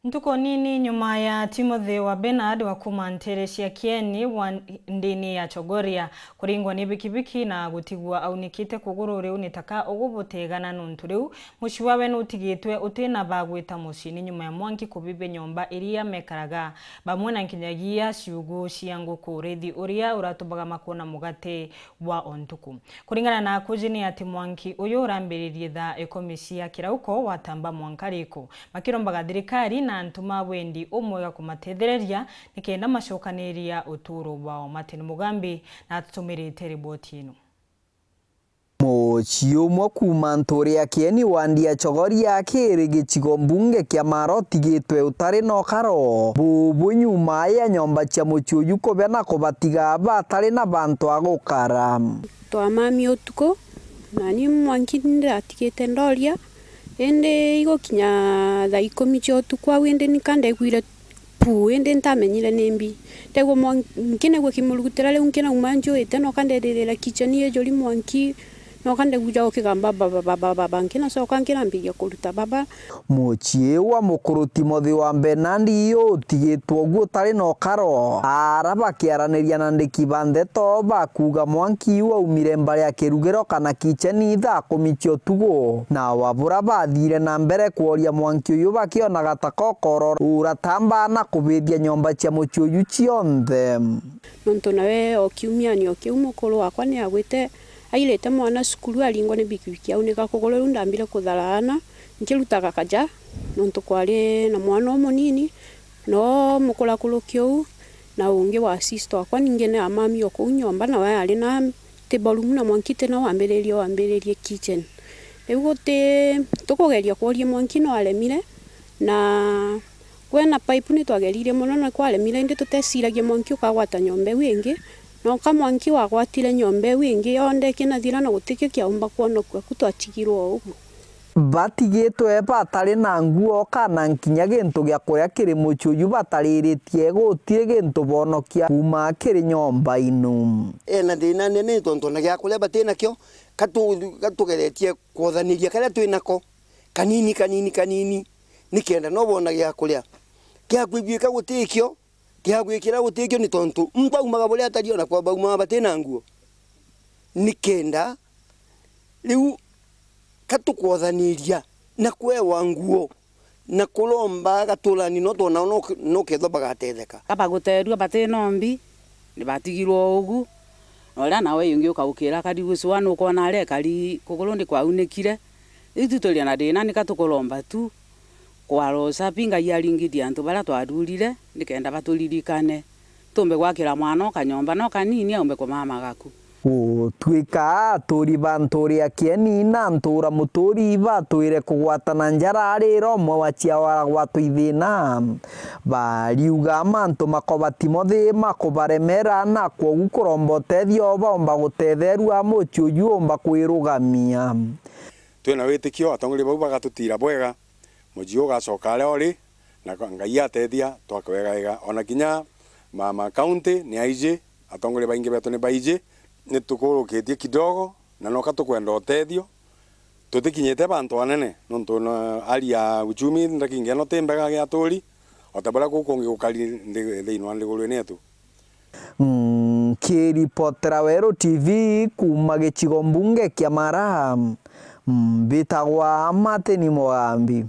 Ntuko nini nyuma ya Timothy wa Bernard wa kumantere cia Kieni wa ndini ya Chogoria kuringwa ni bikibiki na gutigwa aunikite kuguru riu nitaka ugubutegana nuntu riu muci wawe nutigitwe utina bagwita mucini nyuma ya mwanki kubibe nyomba iria mekaraga bamwe na nkinyagia ciugo cia nguku rethi uria uratubaga makona mugate wa ontuku kuringana na kujini ati mwanki uyu urambiririe tha 10 cia kirauko watamba mwankariko makirombaga thirikari na ntuma wendi umwega kumatethereria nikenda macokaniria uturo wao. Martin Mugambi na atutumirite riboti ino. Mochiumwa kuma nturi ya Kieni wandia Chogoria kiri gicigo mbunge kia Maro tigitwe utari no karo bubu nyuma ya nyomba cia muciuyu kubena kubatiga batari na bantu agukara twa mami utuko nani mwanki ndatigite ndoria ende igo kinya tha 10 cia utuko wende nikande gwire pu ende ntamenyire nembi tego mkine gwe kimurugutira riu nkina umanjo ite no kanderera kitchen ye joli mwanki no kande guja okigamba baba nkina so kankira mbiya kuruta baba muchie wa mukuru Timothy wa Bernard yo tigitwo gutari no karo araba kiaraniria na ndiki bande to bakuga mwanki wa umire mbari ya kirugero kana kitchen tha komicho tugo na wabura bathire na mbere kuoria mwanki uyu bakiona gatakokoro uratamba na kubithia nyomba cia muchuyu cionthe nonto nawe okiumia ni okiumukuru wakwa ni agwite ailete mwana sukuru aringwa ni bikibiki au nika kugolo ndambire kutharana nkirutaga kaja nonto kwari na mwana munini no mukula kulukio na unge wa sister wakwa ningene amami oko nyomba na wa ari na tebolu na mwankite na wambiririe kitchen egote tukugeria kuoria mwanki no alemire na kwena pipe ni twagerire muno na kwalemire ndi tutesiragia mwanki ukagwata nyombe wingi no kamwanki wagwatire nyombe wingi yonde kina thira na gutikio kiaumba kuonokwa kutwatigirwo ugu batigitwe batari na nguo kana nkinya gintu gya kuria kiri muchuyu batariritie gutire gintu bonokia kuma kiri nyomba inu na thina nene tonto na gya kuria batina kyo katugeretie kuothaniria karia twinako kanini nikenda no bona gya kuria kya kwibika gutikio kya gwikira gutikio ni tonto umaga buria atario na kwa bauma batina nguo nikenda riu katukuothaniria na kwewa nguo na kulomba gatulani no tona no ketho bagatetheka kaba guterua batinombi ni batigirwo ugu oria nawe yungi ukaukira kadi gucwa no kona are kali kugulundi kwa unikire itutoria na dina nikatukulomba tu kwarosa pinga yaringidia antu bara twarurire nikenda baturirikane tumbe gwakira mwana kanyomba no kanini aumbe kwa mama gaku twika turi banturi ya Kieni na ntura muturi batwire kugwatana njara riro mwe wachia waragwatu ithina bariuga mantu makoba Timothy makobaremera na kwa gukurombotethio bomba gutetherua muchuyu omba kwirugamia twina witikio atongori bau bagatutira bwega mujiu gacoka ori na ngai atethia twakwega ona kinya mama county ni aije atongori baingi betu ni baije ni tukurukitie kidogo na noka tukwenda utethio tutikinyite bantu anene nontu na ali ya uchumi ndakinge no tembega ya turi otabara gukongi gukari thiinwa ndigurwe netu kiripotera Wero TV kuma gicigo mbunge kia Mara bitagwa Martin Mugambi.